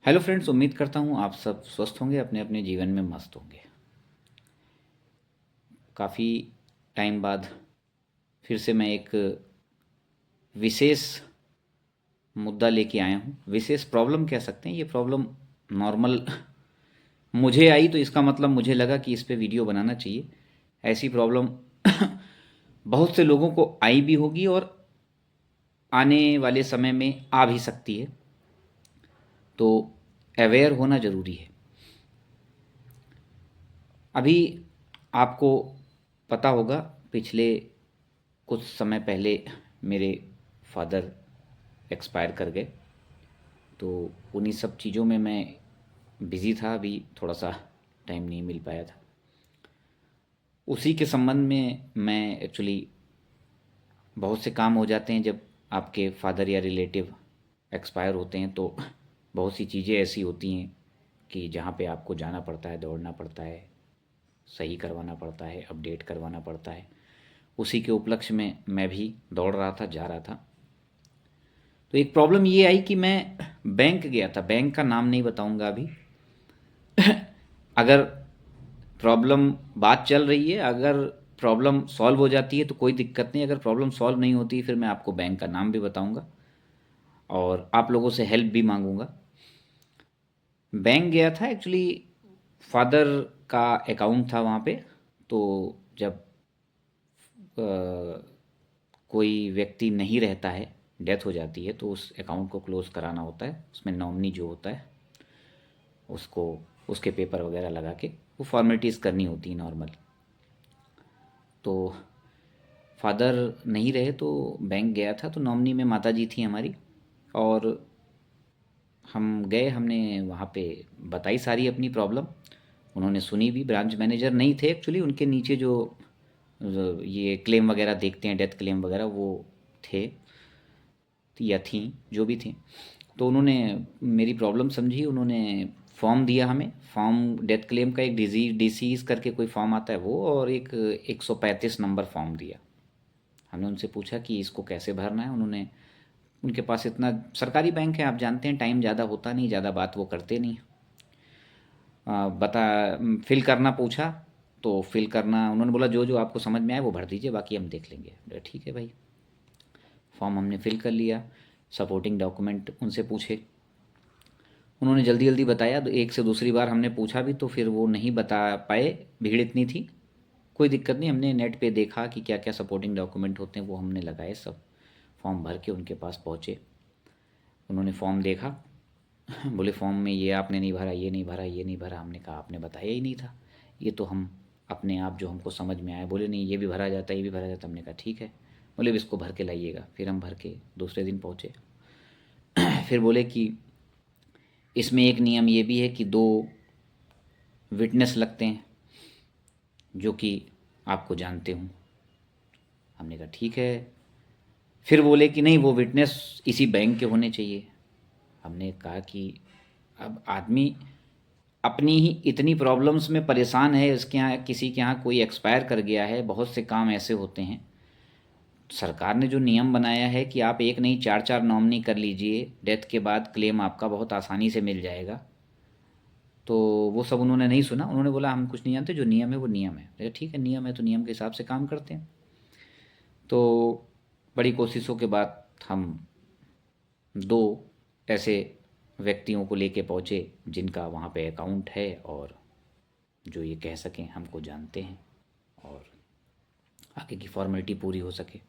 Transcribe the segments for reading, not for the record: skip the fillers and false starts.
Hello friends, उम्मीद करता हूँ आप सब स्वस्थ होंगे, अपने अपने जीवन में मस्त होंगे। काफ़ी टाइम बाद फिर से मैं एक विशेष मुद्दा लेके आया हूँ। विशेष प्रॉब्लम कह सकते हैं। ये प्रॉब्लम नॉर्मल मुझे आई तो इसका मतलब मुझे लगा कि इस पे वीडियो बनाना चाहिए। ऐसी प्रॉब्लम बहुत से लोगों को आई भी होगी और आने वाले समय में आ भी सकती है, तो अवेयर होना ज़रूरी है। अभी आपको पता होगा, पिछले कुछ समय पहले मेरे फादर एक्सपायर कर गए। तो उन्हीं सब चीज़ों में मैं बिज़ी था, अभी थोड़ा सा टाइम नहीं मिल पाया था। उसी के संबंध में मैं एक्चुअली, बहुत से काम हो जाते हैं जब आपके फादर या रिलेटिव एक्सपायर होते हैं, तो बहुत सी चीज़ें ऐसी होती हैं कि जहाँ पे आपको जाना पड़ता है, दौड़ना पड़ता है, सही करवाना पड़ता है, अपडेट करवाना पड़ता है। उसी के उपलक्ष्य में मैं भी दौड़ रहा था, जा रहा था। तो एक प्रॉब्लम ये आई कि मैं बैंक गया था। बैंक का नाम नहीं बताऊंगा अभी। अगर प्रॉब्लम, बात चल रही है, अगर प्रॉब्लम सॉल्व हो जाती है तो कोई दिक्कत नहीं। अगर प्रॉब्लम सॉल्व नहीं होती फिर मैं आपको बैंक का नाम भी बताऊंगा और आप लोगों से हेल्प भी मांगूंगा। बैंक गया था एक्चुअली, फादर का अकाउंट था वहाँ पे। तो जब कोई व्यक्ति नहीं रहता है, डेथ हो जाती है, तो उस अकाउंट को क्लोज़ कराना होता है। उसमें नॉमिनी जो होता है उसको, उसके पेपर वगैरह लगा के वो फॉर्मेलिटीज़ करनी होती है नॉर्मल। तो फादर नहीं रहे तो बैंक गया था, तो नॉमिनी में माता जी थी हमारी। और हम गए, हमने वहाँ पे बताई सारी अपनी प्रॉब्लम। उन्होंने सुनी भी। ब्रांच मैनेजर नहीं थे एक्चुअली, उनके नीचे जो ये क्लेम वगैरह देखते हैं, डेथ क्लेम वगैरह, वो थे या थी, जो भी थी। तो उन्होंने मेरी प्रॉब्लम समझी। उन्होंने फॉर्म दिया हमें। फॉर्म डेथ क्लेम का एक डिसीज़ करके कोई फॉर्म आता है वो, और एक 135 नंबर फॉर्म दिया। हमने उनसे पूछा कि इसको कैसे भरना है। उन्होंने, उनके पास इतना, सरकारी बैंक है आप जानते हैं, टाइम ज़्यादा होता नहीं, ज़्यादा बात वो करते नहीं। बता, फिल करना पूछा तो फिल करना उन्होंने बोला जो जो आपको समझ में आए वो भर दीजिए, बाकी हम देख लेंगे। बोला, ठीक है भाई। फॉर्म हमने फिल कर लिया। सपोर्टिंग डॉक्यूमेंट उनसे पूछे, उन्होंने जल्दी जल्दी बताया। तो एक से दूसरी बार हमने पूछा भी तो फिर वो नहीं बता पाए, भीड़ इतनी थी। कोई दिक्कत नहीं, हमने नेट पे देखा कि क्या क्या सपोर्टिंग डॉक्यूमेंट होते हैं, वो हमने लगाए सब। फॉर्म भर के उनके पास पहुँचे। उन्होंने फॉर्म देखा। बोले फॉर्म में ये आपने नहीं भरा, ये नहीं भरा, ये नहीं भरा। हमने कहा आपने बताया ही नहीं था, ये तो हम अपने आप जो हमको समझ में आया। बोले नहीं, ये भी भरा जाता है, ये भी भरा जाता है। हमने कहा ठीक है। बोले अब इसको भर के लाइएगा। फिर हम भर के दूसरे दिन पहुँचे। फिर बोले कि इसमें एक नियम ये भी है कि 2 विटनेस लगते हैं जो कि आपको जानते हूँ। हमने कहा ठीक है। फिर बोले कि नहीं, वो विटनेस इसी बैंक के होने चाहिए। हमने कहा कि अब आदमी अपनी ही इतनी प्रॉब्लम्स में परेशान है, इसके यहाँ किसी के यहाँ कोई एक्सपायर कर गया है, बहुत से काम ऐसे होते हैं। सरकार ने जो नियम बनाया है कि आप एक नहीं 4 4 नॉमिनी कर लीजिए, डेथ के बाद क्लेम आपका बहुत आसानी से मिल जाएगा। तो वो सब उन्होंने नहीं सुना। उन्होंने बोला हम कुछ नहीं जानते, जो नियम है वो नियम है। मैंने कहा, ठीक है, नियम है तो नियम के हिसाब से काम करते हैं। तो बड़ी कोशिशों के बाद हम 2 ऐसे व्यक्तियों को लेके पहुँचे जिनका वहाँ पे अकाउंट है और जो ये कह सकें हमको जानते हैं, और आगे की फॉर्मेलिटी पूरी हो सके।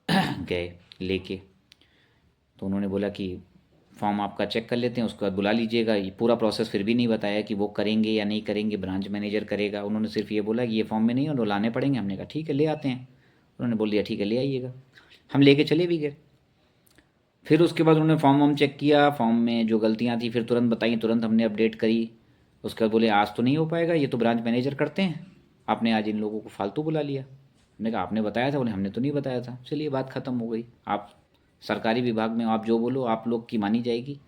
गए लेके, तो उन्होंने बोला कि फॉर्म आपका चेक कर लेते हैं, उसके बाद बुला लीजिएगा। ये पूरा प्रोसेस फिर भी नहीं बताया कि वो करेंगे या नहीं करेंगे, ब्रांच मैनेजर करेगा। उन्होंने सिर्फ ये बोला कि ये फॉर्म में नहीं है और लाने पड़ेंगे। हमने कहा ठीक है, ले आते हैं। उन्होंने बोल दिया ठीक है, ले आइएगा। हम लेके चले भी गए। फिर उसके बाद उन्होंने फॉर्म वॉर्म चेक किया। फॉर्म में जो गलतियाँ थी फिर तुरंत बताई, तुरंत हमने अपडेट करी। उसके बाद बोले आज तो नहीं हो पाएगा, ये तो ब्रांच मैनेजर करते हैं, आपने आज इन लोगों को फालतू बुला लिया। हमने कहा आपने बताया था। बोले हमने तो नहीं बताया था। चलिए, बात ख़त्म हो गई। आप सरकारी विभाग में आप जो बोलो आप लोग की मानी जाएगी।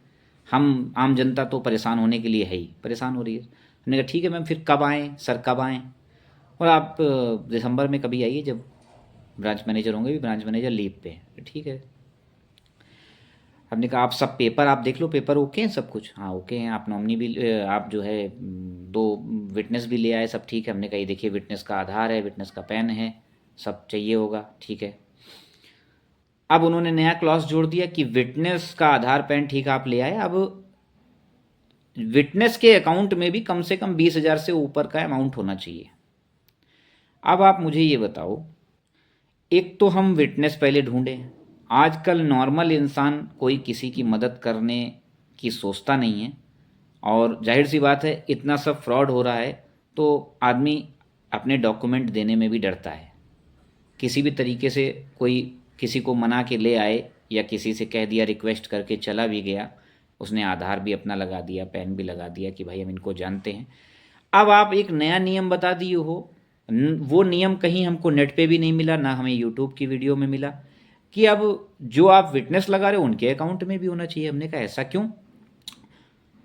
हम आम जनता तो परेशान होने के लिए है ही, परेशान हो रही है। हमने कहा ठीक है मैम, फिर कब आएँ सर, कब आएँ? और आप दिसंबर में कभी आइए जब ब्रांच मैनेजर होंगे। भी ब्रांच मैनेजर लीव पे है। ठीक है। हमने कहा आप सब पेपर आप देख लो, पेपर ओके हैं सब कुछ? हाँ ओके हैं। आप नॉमिनी भी आप जो है दो विटनेस भी ले आए, सब ठीक है। हमने कहा ये देखिए विटनेस का आधार है, विटनेस का पेन है, सब चाहिए होगा, ठीक है। अब उन्होंने नया क्लॉज जोड़ दिया कि विटनेस का आधार पेन ठीक आप ले आए, अब विटनेस के अकाउंट में भी कम से कम 20,000 से ऊपर का अमाउंट होना चाहिए। अब आप मुझे ये बताओ, एक तो हम विटनेस पहले ढूंढें। आजकल नॉर्मल इंसान कोई किसी की मदद करने की सोचता नहीं है, और जाहिर सी बात है इतना सब फ्रॉड हो रहा है तो आदमी अपने डॉक्यूमेंट देने में भी डरता है। किसी भी तरीके से कोई किसी को मना के ले आए या किसी से कह दिया, रिक्वेस्ट करके चला भी गया, उसने आधार भी अपना लगा दिया, पेन भी लगा दिया कि भाई हम इनको जानते हैं। अब आप एक नया नियम बता दिए हो, वो नियम कहीं हमको नेट पे भी नहीं मिला, ना हमें यूट्यूब की वीडियो में मिला, कि अब जो आप विटनेस लगा रहे हो उनके अकाउंट में भी होना चाहिए। हमने कहा ऐसा क्यों?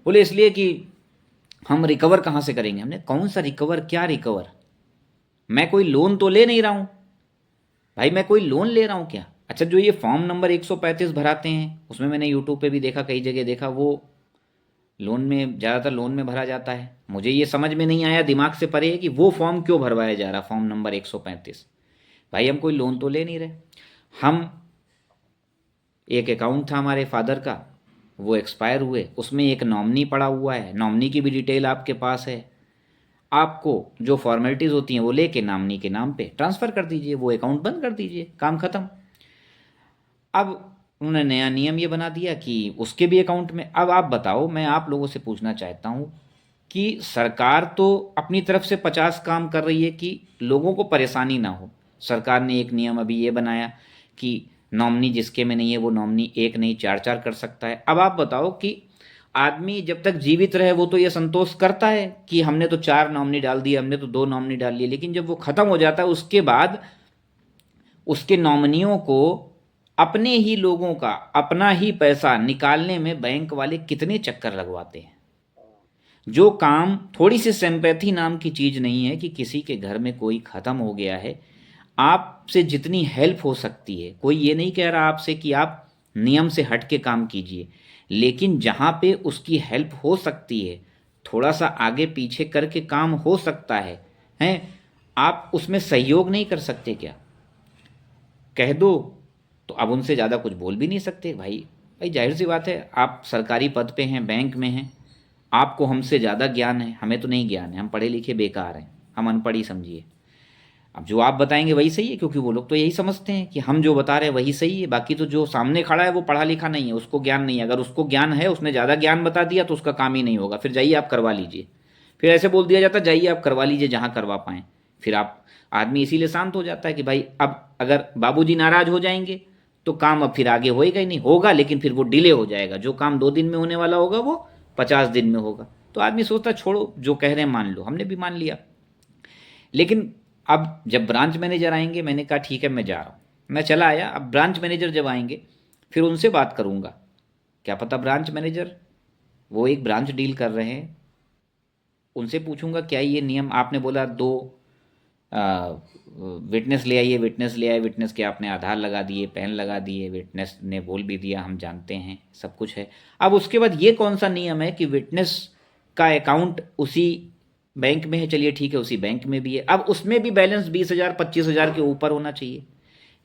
बोले इसलिए कि हम रिकवर कहाँ से करेंगे। हमने कौन सा रिकवर, क्या रिकवर? मैं कोई लोन तो ले नहीं रहा हूँ भाई, मैं कोई लोन ले रहा हूँ क्या? अच्छा, जो ये फॉर्म नंबर 135 भराते हैं, उसमें मैंने यूट्यूब पे भी देखा, कई जगह देखा, वो लोन में ज़्यादातर लोन में भरा जाता है। मुझे ये समझ में नहीं आया, दिमाग से परे है कि वो फॉर्म क्यों भरवाया जा रहा, फॉर्म नंबर 135। भाई हम कोई लोन तो ले नहीं रहे। हम एक अकाउंट था हमारे फादर का, वो एक्सपायर हुए, उसमें एक नॉमिनी पड़ा हुआ है, नॉमिनी की भी डिटेल आपके पास है। आपको जो फॉर्मेलिटीज़ होती हैं वो लेके नॉमिनी के नाम पे ट्रांसफ़र कर दीजिए, वो अकाउंट बंद कर दीजिए, काम ख़त्म। अब उन्होंने नया नियम ये बना दिया कि उसके भी अकाउंट में। अब आप बताओ, मैं आप लोगों से पूछना चाहता हूँ कि सरकार तो अपनी तरफ से 50 काम कर रही है कि लोगों को परेशानी ना हो। सरकार ने एक नियम अभी ये बनाया कि नॉमिनी जिसके में नहीं है वो नॉमिनी एक नहीं चार चार कर सकता है। अब आप बताओ कि आदमी जब तक जीवित रहे वो तो ये संतोष करता है कि हमने तो 4 नॉमिनी डाल दिए, हमने तो 2 नॉमिनी डाल लिए, लेकिन जब वो ख़त्म हो जाता है उसके बाद उसके नॉमिनियों को अपने ही लोगों का अपना ही पैसा निकालने में बैंक वाले कितने चक्कर लगवाते हैं। जो काम थोड़ी सी सिंपैथी नाम की चीज़ नहीं है कि किसी के घर में कोई ख़त्म हो गया है, आपसे जितनी हेल्प हो सकती है, कोई ये नहीं कह रहा आपसे कि आप नियम से हट के काम कीजिए, लेकिन जहाँ पे उसकी हेल्प हो सकती है, थोड़ा सा आगे पीछे करके काम हो सकता है, हैं, आप उसमें सहयोग नहीं कर सकते क्या? कह दो तो अब उनसे ज़्यादा कुछ बोल भी नहीं सकते। भाई भाई जाहिर सी बात है, आप सरकारी पद पे हैं, बैंक में हैं, आपको हमसे ज़्यादा ज्ञान है, हमें तो नहीं ज्ञान है, हम पढ़े लिखे बेकार हैं, हम अनपढ़ ही समझिए। अब जो आप बताएंगे वही सही है, क्योंकि वो लोग तो यही समझते हैं कि हम जो बता रहे हैं वही सही है, बाकी तो जो सामने खड़ा है वो पढ़ा लिखा नहीं है, उसको ज्ञान नहीं है। अगर उसको ज्ञान है, उसने ज़्यादा ज्ञान बता दिया तो उसका काम ही नहीं होगा, फिर जाइए आप करवा लीजिए। फिर ऐसे बोल दिया जाता है जाइए आप करवा लीजिए जहाँ करवा पाएँ। फिर आप आदमी इसीलिए शांत हो जाता है कि भाई अब अगर बाबूजी नाराज हो जाएंगे तो काम अब फिर आगे होएगा ही नहीं, होगा लेकिन फिर वो डिले हो जाएगा, जो काम 2 दिन में होने वाला होगा वो 50 दिन में होगा। तो आदमी सोचता छोड़ो जो कह रहे हैं मान लो, हमने भी मान लिया। लेकिन अब जब ब्रांच मैनेजर आएंगे, मैंने कहा ठीक है मैं जा रहा हूँ, मैं चला आया। अब ब्रांच मैनेजर जब आएंगे फिर उनसे बात करूँगा, क्या पता ब्रांच मैनेजर वो एक ब्रांच डील कर रहे हैं, उनसे पूछूंगा क्या ये नियम आपने बोला 2 विटनेस ले आइए, विटनेस ले आए, विटनेस के आपने आधार लगा दिए, पेन लगा दिए, विटनेस ने बोल भी दिया हम जानते हैं, सब कुछ है। अब उसके बाद ये कौन सा नियम है कि विटनेस का अकाउंट उसी बैंक में है, चलिए ठीक है उसी बैंक में भी है, अब उसमें भी बैलेंस 20,000 25,000 के ऊपर होना चाहिए।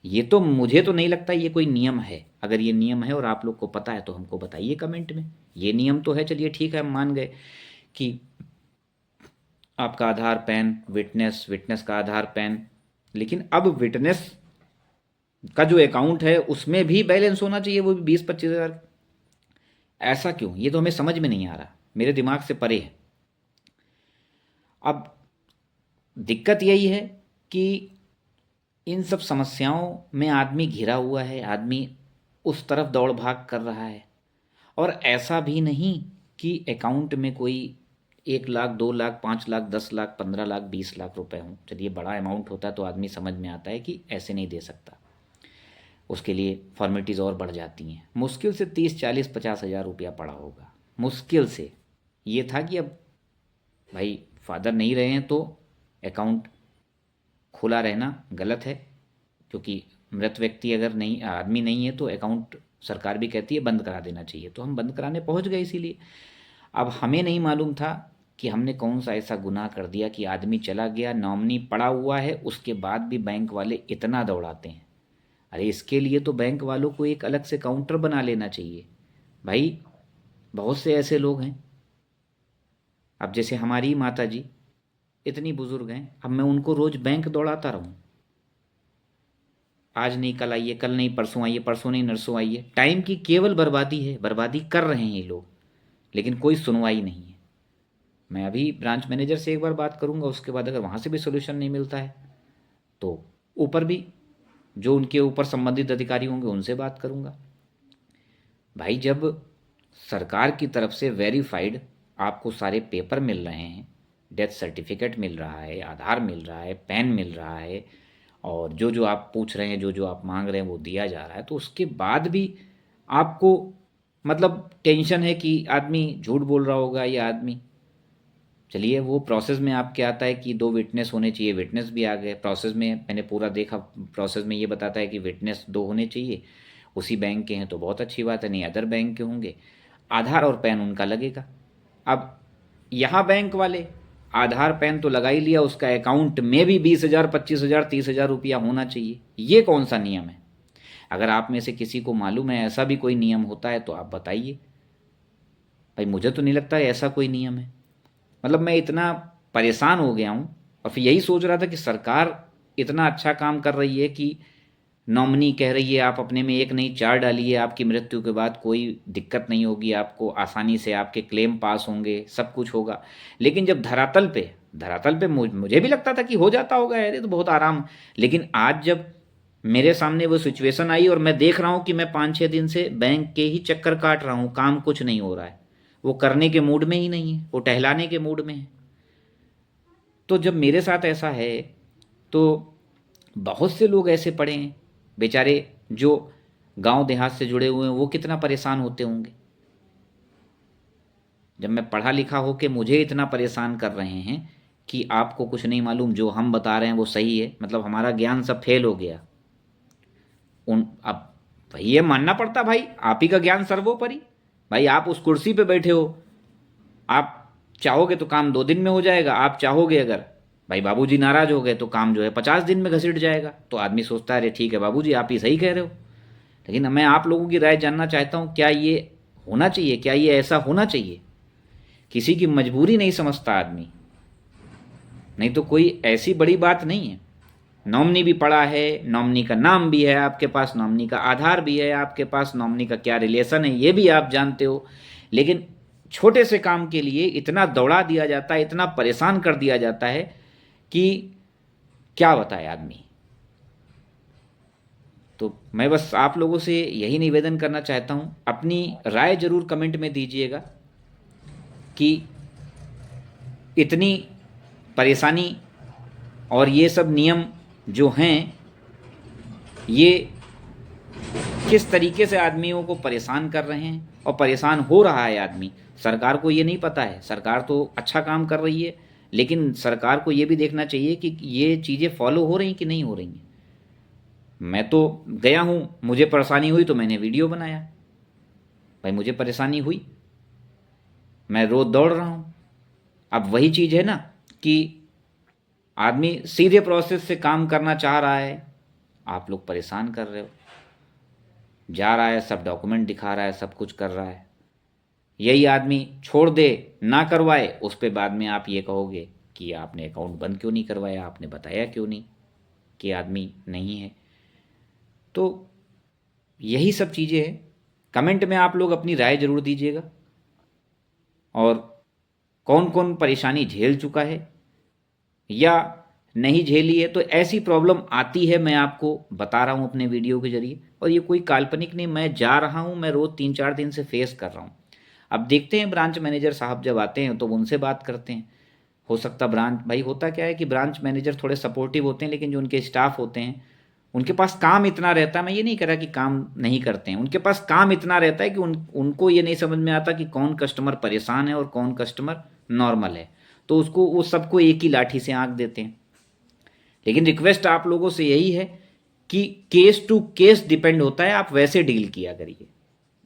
ये तो मुझे तो नहीं लगता ये कोई नियम है। अगर ये नियम है और आप लोग को पता है तो हमको बताइए कमेंट में। ये नियम तो है, चलिए ठीक है हम मान गए कि आपका आधार पेन विटनेस, विटनेस का आधार पेन, लेकिन अब विटनेस का जो अकाउंट है उसमें भी बैलेंस होना चाहिए, वो भी 20-25,000। ऐसा क्यों? ये तो हमें समझ में नहीं आ रहा, मेरे दिमाग से परे है। अब दिक्कत यही है कि इन सब समस्याओं में आदमी घिरा हुआ है, आदमी उस तरफ दौड़ भाग कर रहा है। और ऐसा भी नहीं कि अकाउंट में कोई 1 लाख 2 लाख 5 लाख 10 लाख 15 लाख 20 लाख रुपए हों। चलिए बड़ा अमाउंट होता है तो आदमी समझ में आता है कि ऐसे नहीं दे सकता, उसके लिए फॉर्मेलिटीज़ और बढ़ जाती हैं। मुश्किल से 30 40 50 हज़ार रुपया पड़ा होगा, मुश्किल से। ये था कि अब भाई फादर नहीं रहे हैं तो अकाउंट खुला रहना गलत है, क्योंकि मृत व्यक्ति अगर नहीं, आदमी नहीं है तो अकाउंट सरकार भी कहती है बंद करा देना चाहिए, तो हम बंद कराने पहुंच गए इसीलिए। अब हमें नहीं मालूम था कि हमने कौन सा ऐसा गुनाह कर दिया कि आदमी चला गया, नॉमिनी पड़ा हुआ है, उसके बाद भी बैंक वाले इतना दौड़ाते हैं। अरे इसके लिए तो बैंक वालों को एक अलग से काउंटर बना लेना चाहिए भाई। बहुत से ऐसे लोग हैं, अब जैसे हमारी माता जी इतनी बुजुर्ग हैं, अब मैं उनको रोज बैंक दौड़ाता रहूं, आज नहीं कल आइए, कल नहीं परसों आइए, परसों नहीं नरसों आइए, टाइम की केवल बर्बादी है, बर्बादी कर रहे हैं ये लोग, लेकिन कोई सुनवाई नहीं है। मैं अभी ब्रांच मैनेजर से एक बार बात करूंगा, उसके बाद अगर वहाँ से भी सोल्यूशन नहीं मिलता है तो ऊपर भी जो उनके ऊपर संबंधित अधिकारी होंगे उनसे बात करूंगा। भाई जब सरकार की तरफ से वेरीफाइड आपको सारे पेपर मिल रहे हैं, डेथ सर्टिफिकेट मिल रहा है, आधार मिल रहा है, पैन मिल रहा है, और जो जो आप पूछ रहे हैं, जो जो आप मांग रहे हैं वो दिया जा रहा है, तो उसके बाद भी आपको मतलब टेंशन है कि आदमी झूठ बोल रहा होगा या आदमी, चलिए वो प्रोसेस में आपके आता है कि 2 विटनेस होने चाहिए, विटनेस भी आ गए प्रोसेस में, मैंने पूरा देखा, प्रोसेस में ये बताता है कि विटनेस 2 होने चाहिए, उसी बैंक के हैं तो बहुत अच्छी बात है, नहीं अदर बैंक के होंगे, आधार और पैन उनका लगेगा। अब यहाँ बैंक वाले आधार पैन तो लगा ही लिया, उसका अकाउंट में भी 20,000 25,000 30,000 रुपया होना चाहिए, ये कौन सा नियम है? अगर आप में से किसी को मालूम है ऐसा भी कोई नियम होता है तो आप बताइए भाई, मुझे तो नहीं लगता है ऐसा कोई नियम है। मतलब मैं इतना परेशान हो गया हूँ, और फिर यही सोच रहा था कि सरकार इतना अच्छा काम कर रही है कि नॉमिनी कह रही है आप अपने में एक नहीं 4 डालिए, आपकी मृत्यु के बाद कोई दिक्कत नहीं होगी, आपको आसानी से आपके क्लेम पास होंगे, सब कुछ होगा। लेकिन जब धरातल पे मुझे भी लगता था कि हो जाता होगा यार, ये तो बहुत आराम, लेकिन आज जब मेरे सामने वो सिचुएशन आई और मैं देख रहा हूँ कि मैं 5-6 दिन से बैंक के ही चक्कर काट रहा हूँ, काम कुछ नहीं हो रहा है, वो करने के मूड में ही नहीं है, वो टहलाने के मूड में है। तो जब मेरे साथ ऐसा है तो बहुत से लोग ऐसे पड़े हैं बेचारे जो गांव देहात से जुड़े हुए हैं, वो कितना परेशान होते होंगे। जब मैं पढ़ा लिखा हो के मुझे इतना परेशान कर रहे हैं कि आपको कुछ नहीं मालूम, जो हम बता रहे हैं वो सही है, मतलब हमारा ज्ञान सब फेल हो गया। अब भाई ये मानना पड़ता भाई, आप ही का ज्ञान सर्वोपरि। भाई आप उस कुर्सी पे बैठे हो, आप चाहोगे तो काम 2 दिन में हो जाएगा, आप चाहोगे अगर भाई बाबूजी नाराज हो गए तो काम जो है 50 दिन में घसीट जाएगा। तो आदमी सोचता है अरे ठीक है बाबूजी आप ही सही कह रहे हो। लेकिन मैं आप लोगों की राय जानना चाहता हूँ, क्या ये होना चाहिए, क्या ये ऐसा होना चाहिए? किसी की मजबूरी नहीं समझता आदमी, नहीं तो कोई ऐसी बड़ी बात नहीं है। नॉमिनी भी पड़ा है, नॉमिनी का नाम भी है आपके पास, नॉमिनी का आधार भी है आपके पास, नॉमिनी का क्या रिलेशन है ये भी आप जानते हो, लेकिन छोटे से काम के लिए इतना दौड़ा दिया जाता है, इतना परेशान कर दिया जाता है कि क्या बताए आदमी। तो मैं बस आप लोगों से यही निवेदन करना चाहता हूँ, अपनी राय ज़रूर कमेंट में दीजिएगा कि इतनी परेशानी और ये सब नियम जो हैं ये किस तरीके से आदमियों को परेशान कर रहे हैं, और परेशान हो रहा है आदमी। सरकार को ये नहीं पता है, सरकार तो अच्छा काम कर रही है, लेकिन सरकार को ये भी देखना चाहिए कि ये चीज़ें फॉलो हो रही कि नहीं हो रही हैं। मैं तो गया हूँ, मुझे परेशानी हुई तो मैंने वीडियो बनाया, भाई मुझे परेशानी हुई, मैं रोज़ दौड़ रहा हूँ। अब वही चीज़ है ना कि आदमी सीधे प्रोसेस से काम करना चाह रहा है, आप लोग परेशान कर रहे हो, जा रहा है सब डॉक्यूमेंट दिखा रहा है, सब कुछ कर रहा है, यही आदमी छोड़ दे ना करवाए, उस पर बाद में आप ये कहोगे कि आपने अकाउंट बंद क्यों नहीं करवाया, आपने बताया क्यों नहीं कि आदमी नहीं है। तो यही सब चीज़ें हैं। कमेंट में आप लोग अपनी राय ज़रूर दीजिएगा, और कौन कौन परेशानी झेल चुका है या नहीं झेली है। तो ऐसी प्रॉब्लम आती है, मैं आपको बता रहा हूँ अपने वीडियो के जरिए, और ये कोई काल्पनिक नहीं, मैं जा रहा हूँ, मैं रोज़ 3-4 दिन से फेस कर रहा हूँ। अब देखते हैं ब्रांच मैनेजर साहब जब आते हैं तो उनसे बात करते हैं, हो सकता ब्रांच भाई, होता क्या है कि ब्रांच मैनेजर थोड़े सपोर्टिव होते हैं, लेकिन जो उनके स्टाफ होते हैं उनके पास काम इतना रहता है, मैं ये नहीं कह रहा कि काम नहीं करते हैं, उनके पास काम इतना रहता है कि उनको ये नहीं समझ में आता कि कौन कस्टमर परेशान है और कौन कस्टमर नॉर्मल है, तो वो सबको एक ही लाठी से आंक देते हैं। लेकिन रिक्वेस्ट आप लोगों से यही है कि केस टू केस डिपेंड होता है, आप वैसे डील किया करिए।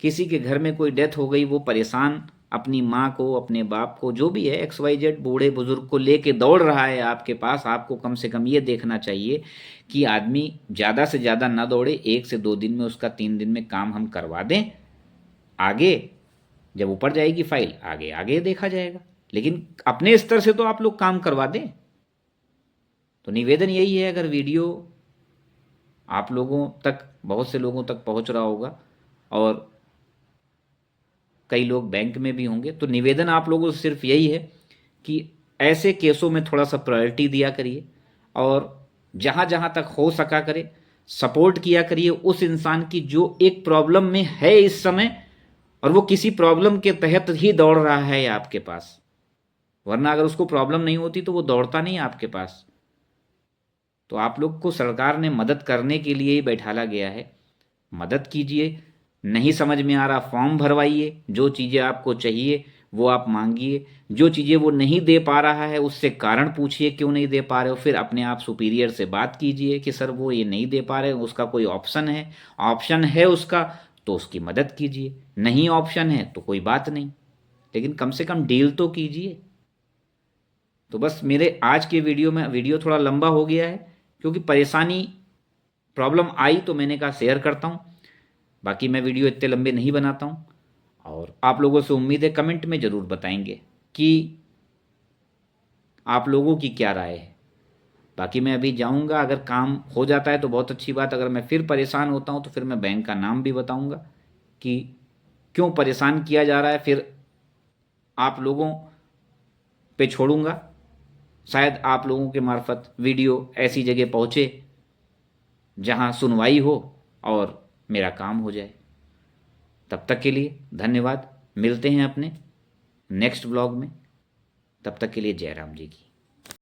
किसी के घर में कोई डेथ हो गई, वो परेशान अपनी माँ को, अपने बाप को, जो भी है XYZ बूढ़े बुजुर्ग को लेके दौड़ रहा है आपके पास, आपको कम से कम ये देखना चाहिए कि आदमी ज़्यादा से ज़्यादा ना दौड़े, 1 से 2 दिन में उसका 3 दिन में काम हम करवा दें। आगे जब ऊपर जाएगी फाइल, आगे आगे देखा जाएगा, लेकिन अपने स्तर से तो आप लोग काम करवा दें। तो निवेदन यही है, अगर वीडियो आप लोगों तक, बहुत से लोगों तक पहुंच रहा होगा और कई लोग बैंक में भी होंगे, तो निवेदन आप लोगों से सिर्फ यही है कि ऐसे केसों में थोड़ा सा प्रायोरिटी दिया करिए और जहाँ जहाँ तक हो सका करे सपोर्ट किया करिए उस इंसान की जो एक प्रॉब्लम में है इस समय, और वो किसी प्रॉब्लम के तहत ही दौड़ रहा है आपके पास, वरना अगर उसको प्रॉब्लम नहीं होती तो वो दौड़ता नहीं आपके पास। तो आप लोग को सरकार ने मदद करने के लिए ही बैठाला गया है, मदद कीजिए। नहीं समझ में आ रहा फॉर्म भरवाइए, जो चीज़ें आपको चाहिए वो आप मांगिए, जो चीज़ें वो नहीं दे पा रहा है उससे कारण पूछिए क्यों नहीं दे पा रहे हो, फिर अपने आप सुपीरियर से बात कीजिए कि सर वो ये नहीं दे पा रहे, उसका कोई ऑप्शन है उसका, तो उसकी मदद कीजिए। नहीं ऑप्शन है तो कोई बात नहीं, लेकिन कम से कम डील तो कीजिए। तो बस मेरे आज के वीडियो थोड़ा लंबा हो गया है क्योंकि परेशानी प्रॉब्लम आई तो मैंने कहा शेयर करता हूँ। बाकी मैं वीडियो इतने लंबे नहीं बनाता हूँ और आप लोगों से उम्मीद है कमेंट में ज़रूर बताएंगे कि आप लोगों की क्या राय है। बाकी मैं अभी जाऊँगा, अगर काम हो जाता है तो बहुत अच्छी बात, अगर मैं फिर परेशान होता हूँ तो फिर मैं बैंक का नाम भी बताऊँगा कि क्यों परेशान किया जा रहा है, फिर आप लोगों पे छोड़ूंगा। शायद आप लोगों के मार्फत वीडियो ऐसी जगह पहुँचे जहाँ सुनवाई हो और मेरा काम हो जाए। तब तक के लिए धन्यवाद, मिलते हैं अपने नेक्स्ट ब्लॉग में। तब तक के लिए जय राम जी की।